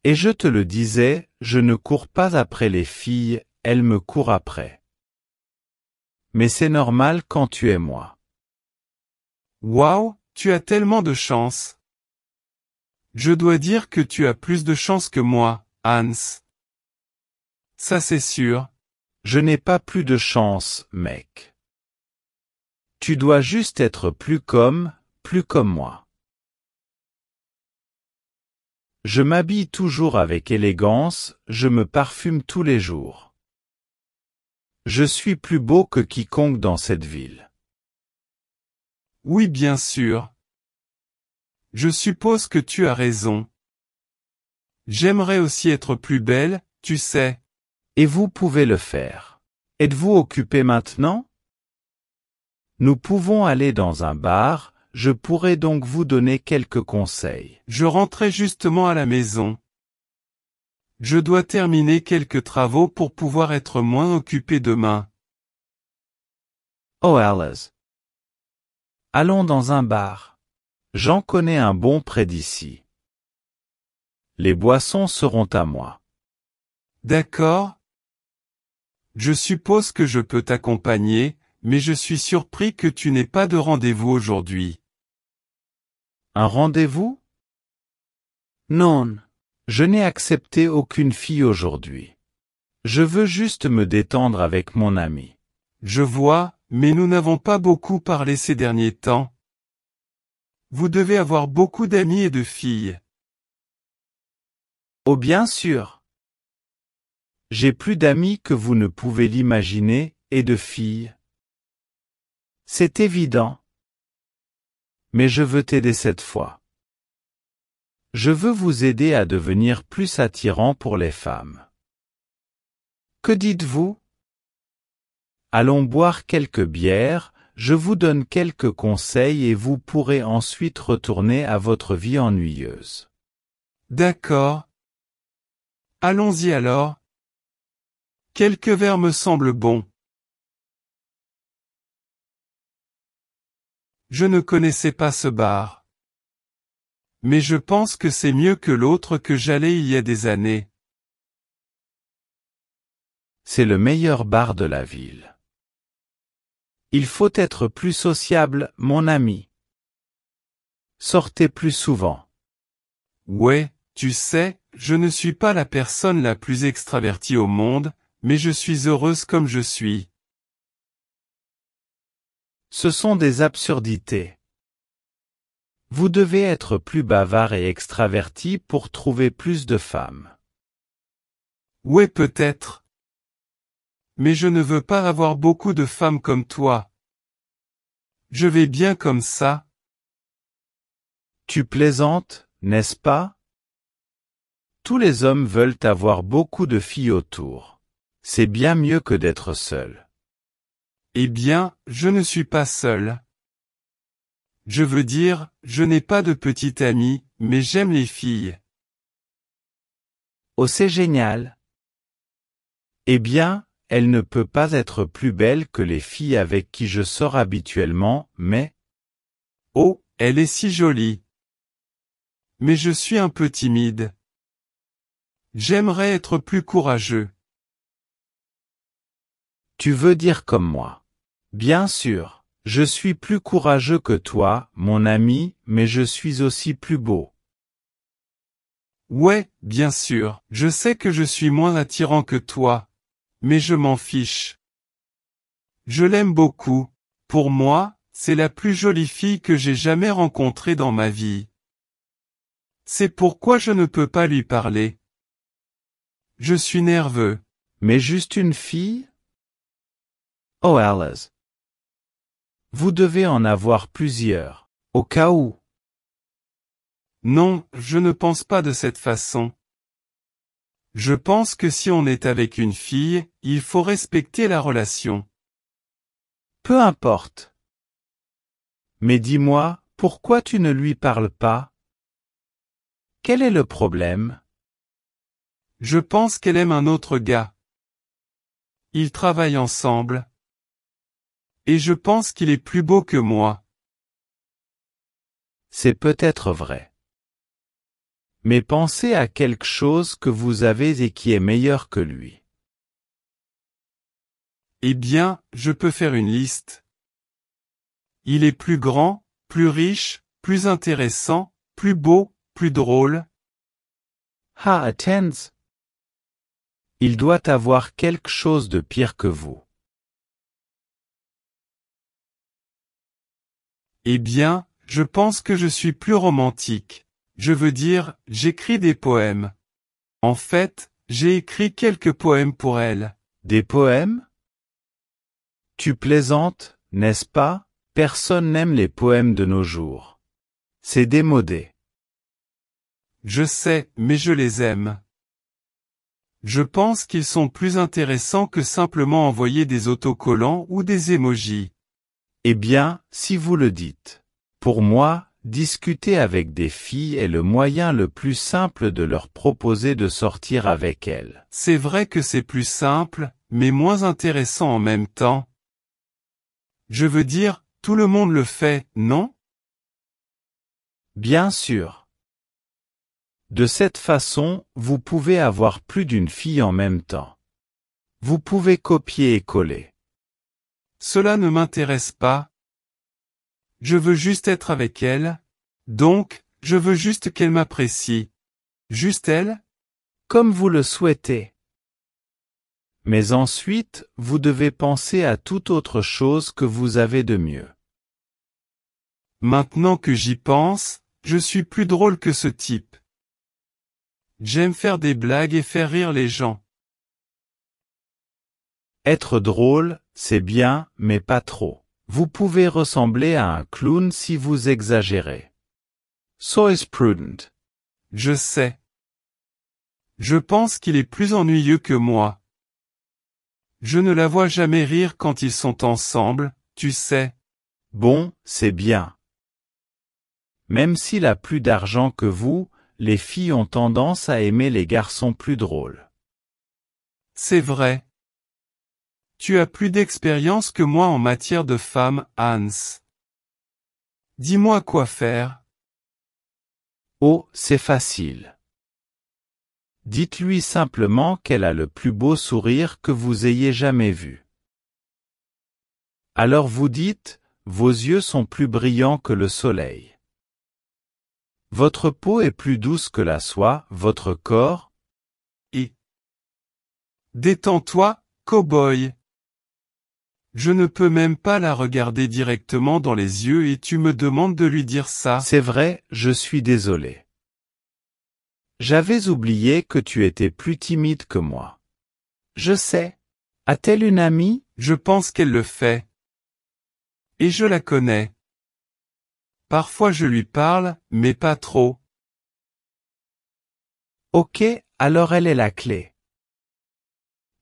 Et je te le disais, je ne cours pas après les filles, elles me courent après. Mais c'est normal quand tu es moi. Waouh, tu as tellement de chance. Je dois dire que tu as plus de chance que moi, Hans. Ça c'est sûr. Je n'ai pas plus de chance, mec. Tu dois juste être plus comme moi. Je m'habille toujours avec élégance, je me parfume tous les jours. Je suis plus beau que quiconque dans cette ville. Oui, bien sûr. Je suppose que tu as raison. J'aimerais aussi être plus belle, tu sais. Et vous pouvez le faire. Êtes-vous occupé maintenant? Nous pouvons aller dans un bar, je pourrais donc vous donner quelques conseils. Je rentrais justement à la maison. Je dois terminer quelques travaux pour pouvoir être moins occupé demain. Oh Alice. Allons dans un bar. J'en connais un bon près d'ici. Les boissons seront à moi. D'accord? Je suppose que je peux t'accompagner, mais je suis surpris que tu n'aies pas de rendez-vous aujourd'hui. Un rendez-vous? Non. Je n'ai accepté aucune fille aujourd'hui. Je veux juste me détendre avec mon ami. Je vois, mais nous n'avons pas beaucoup parlé ces derniers temps. Vous devez avoir beaucoup d'amis et de filles. Oh bien sûr. J'ai plus d'amis que vous ne pouvez l'imaginer, et de filles. C'est évident. Mais je veux t'aider cette fois. Je veux vous aider à devenir plus attirant pour les femmes. Que dites-vous? Allons boire quelques bières, je vous donne quelques conseils et vous pourrez ensuite retourner à votre vie ennuyeuse. D'accord. Allons-y alors. Quelques verres me semblent bons. Je ne connaissais pas ce bar. Mais je pense que c'est mieux que l'autre que j'allais il y a des années. C'est le meilleur bar de la ville. Il faut être plus sociable, mon ami. Sortez plus souvent. Ouais, tu sais, je ne suis pas la personne la plus extravertie au monde, mais je suis heureuse comme je suis. Ce sont des absurdités. Vous devez être plus bavard et extraverti pour trouver plus de femmes. Ouais, peut-être. Mais je ne veux pas avoir beaucoup de femmes comme toi. Je vais bien comme ça. Tu plaisantes, n'est-ce pas? Tous les hommes veulent avoir beaucoup de filles autour. C'est bien mieux que d'être seul. Eh bien, je ne suis pas seul. Je veux dire, je n'ai pas de petite amie, mais j'aime les filles. Oh, c'est génial. Eh bien, elle ne peut pas être plus belle que les filles avec qui je sors habituellement, mais... Oh, elle est si jolie. Mais je suis un peu timide. J'aimerais être plus courageux. Tu veux dire comme moi. Bien sûr, je suis plus courageux que toi, mon ami, mais je suis aussi plus beau. Ouais, bien sûr, je sais que je suis moins attirant que toi. Mais je m'en fiche. Je l'aime beaucoup. Pour moi, c'est la plus jolie fille que j'ai jamais rencontrée dans ma vie. C'est pourquoi je ne peux pas lui parler. Je suis nerveux. Mais juste une fille? Oh Alice. Vous devez en avoir plusieurs, au cas où. Non, je ne pense pas de cette façon. Je pense que si on est avec une fille, il faut respecter la relation. Peu importe. Mais dis-moi, pourquoi tu ne lui parles pas? Quel est le problème? Je pense qu'elle aime un autre gars. Ils travaillent ensemble. Et je pense qu'il est plus beau que moi. C'est peut-être vrai. Mais pensez à quelque chose que vous avez et qui est meilleur que lui. Eh bien, je peux faire une liste. Il est plus grand, plus riche, plus intéressant, plus beau, plus drôle. Ha attends. Il doit avoir quelque chose de pire que vous. Eh bien, je pense que je suis plus romantique. Je veux dire, j'écris des poèmes. En fait, j'ai écrit quelques poèmes pour elle. Des poèmes? Tu plaisantes, n'est-ce pas? Personne n'aime les poèmes de nos jours. C'est démodé. Je sais, mais je les aime. Je pense qu'ils sont plus intéressants que simplement envoyer des autocollants ou des émojis. Eh bien, si vous le dites. Pour moi, discuter avec des filles est le moyen le plus simple de leur proposer de sortir avec elles. C'est vrai que c'est plus simple, mais moins intéressant en même temps. Je veux dire, tout le monde le fait, non? Bien sûr. De cette façon, vous pouvez avoir plus d'une fille en même temps. Vous pouvez copier et coller. Cela ne m'intéresse pas. Je veux juste être avec elle. Donc, je veux juste qu'elle m'apprécie. Juste elle? Comme vous le souhaitez. Mais ensuite, vous devez penser à toute autre chose que vous avez de mieux. Maintenant que j'y pense, je suis plus drôle que ce type. J'aime faire des blagues et faire rire les gens. Être drôle, c'est bien, mais pas trop. Vous pouvez ressembler à un clown si vous exagérez. Sois prudent. Je sais. Je pense qu'il est plus ennuyeux que moi. Je ne la vois jamais rire quand ils sont ensemble, tu sais. Bon, c'est bien. Même s'il a plus d'argent que vous, les filles ont tendance à aimer les garçons plus drôles. C'est vrai. Tu as plus d'expérience que moi en matière de femmes, Hans. Dis-moi quoi faire. Oh, c'est facile. Dites-lui simplement qu'elle a le plus beau sourire que vous ayez jamais vu. Alors vous dites, vos yeux sont plus brillants que le soleil. Votre peau est plus douce que la soie, votre corps. Et détends-toi, cow-boy. Je ne peux même pas la regarder directement dans les yeux et tu me demandes de lui dire ça. C'est vrai, je suis désolé. J'avais oublié que tu étais plus timide que moi. Je sais. A-t-elle une amie? Je pense qu'elle le fait. Et je la connais. Parfois je lui parle, mais pas trop. Ok, alors elle est la clé.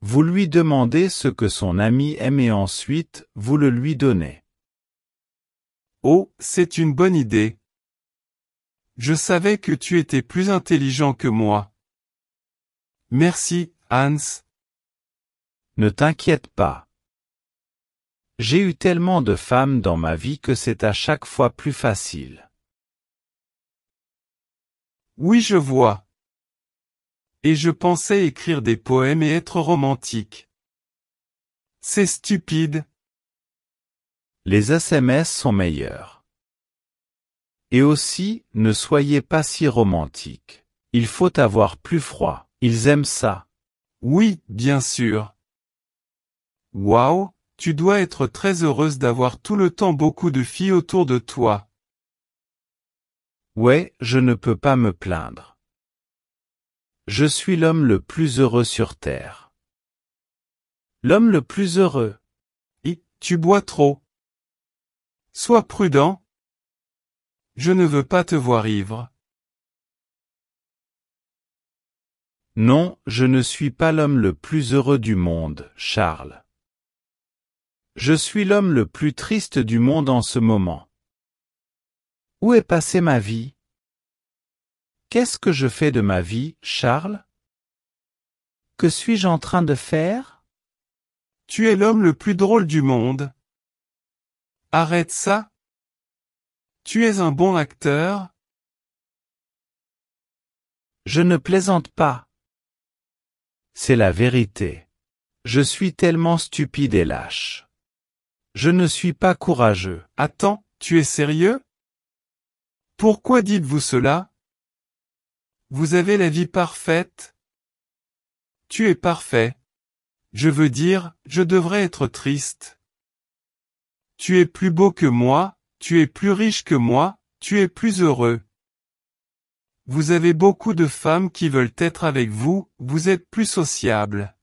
Vous lui demandez ce que son ami aime et ensuite, vous le lui donnez. Oh, c'est une bonne idée. Je savais que tu étais plus intelligent que moi. Merci, Hans. Ne t'inquiète pas. J'ai eu tellement de femmes dans ma vie que c'est à chaque fois plus facile. Oui, je vois. Et je pensais écrire des poèmes et être romantique. C'est stupide. Les SMS sont meilleurs. Et aussi, ne soyez pas si romantique. Il faut avoir plus froid. Ils aiment ça. Oui, bien sûr. Waouh, tu dois être très heureuse d'avoir tout le temps beaucoup de filles autour de toi. Ouais, je ne peux pas me plaindre. Je suis l'homme le plus heureux sur Terre. L'homme le plus heureux. Et tu bois trop. Sois prudent. Je ne veux pas te voir ivre. Non, je ne suis pas l'homme le plus heureux du monde, Charles. Je suis l'homme le plus triste du monde en ce moment. Où est passée ma vie? Qu'est-ce que je fais de ma vie, Charles? Que suis-je en train de faire? Tu es l'homme le plus drôle du monde. Arrête ça. Tu es un bon acteur. Je ne plaisante pas. C'est la vérité. Je suis tellement stupide et lâche. Je ne suis pas courageux. Attends, tu es sérieux? Pourquoi dites-vous cela? Vous avez la vie parfaite? Tu es parfait. Je veux dire, je devrais être triste. Tu es plus beau que moi, tu es plus riche que moi, tu es plus heureux. Vous avez beaucoup de femmes qui veulent être avec vous, vous êtes plus sociable.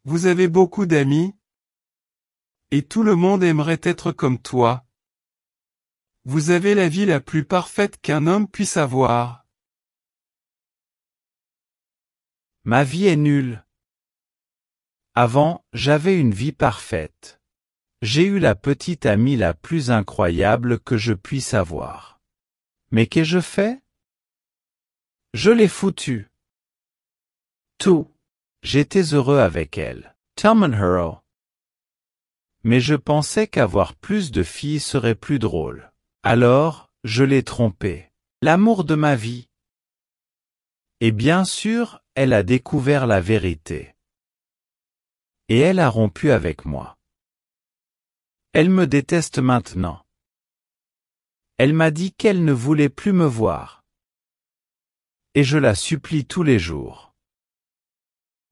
Vous avez beaucoup d'amis? Et tout le monde aimerait être comme toi. Vous avez la vie la plus parfaite qu'un homme puisse avoir. Ma vie est nulle. Avant, j'avais une vie parfaite. J'ai eu la petite amie la plus incroyable que je puisse avoir. Mais qu'ai-je fait? Je l'ai foutue. Tout. J'étais heureux avec elle. Tom and Hero. Mais je pensais qu'avoir plus de filles serait plus drôle. Alors, je l'ai trompée. L'amour de ma vie. Et bien sûr, elle a découvert la vérité. Et elle a rompu avec moi. Elle me déteste maintenant. Elle m'a dit qu'elle ne voulait plus me voir. Et je la supplie tous les jours.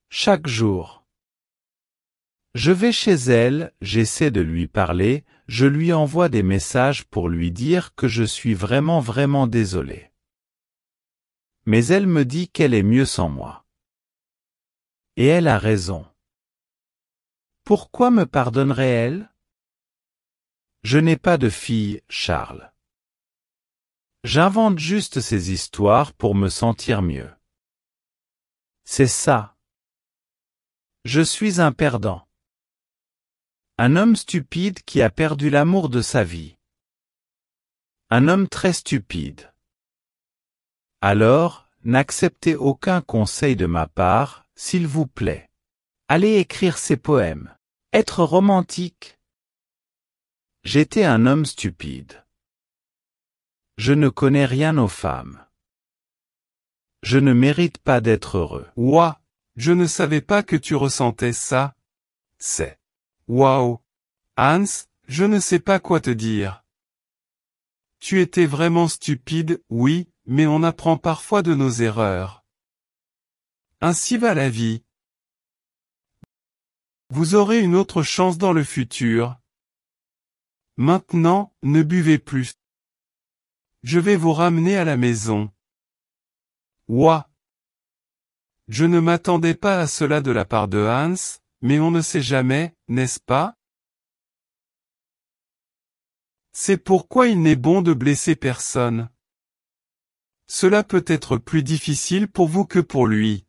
Chaque jour. Je vais chez elle, j'essaie de lui parler, je lui envoie des messages pour lui dire que je suis vraiment désolé. Mais elle me dit qu'elle est mieux sans moi. Et elle a raison. Pourquoi me pardonnerait-elle? Je n'ai pas de fille, Charles. J'invente juste ces histoires pour me sentir mieux. C'est ça. Je suis un perdant. Un homme stupide qui a perdu l'amour de sa vie. Un homme très stupide. Alors, n'acceptez aucun conseil de ma part, s'il vous plaît. Allez écrire ces poèmes. Être romantique. J'étais un homme stupide. Je ne connais rien aux femmes. Je ne mérite pas d'être heureux. Ouah, je ne savais pas que tu ressentais ça. C'est... Waouh! Hans, je ne sais pas quoi te dire. Tu étais vraiment stupide, oui, mais on apprend parfois de nos erreurs. Ainsi va la vie. Vous aurez une autre chance dans le futur. Maintenant, ne buvez plus. Je vais vous ramener à la maison. Ouah! Je ne m'attendais pas à cela de la part de Hans, mais on ne sait jamais, n'est-ce pas? C'est pourquoi il n'est bon de blesser personne. Cela peut être plus difficile pour vous que pour lui.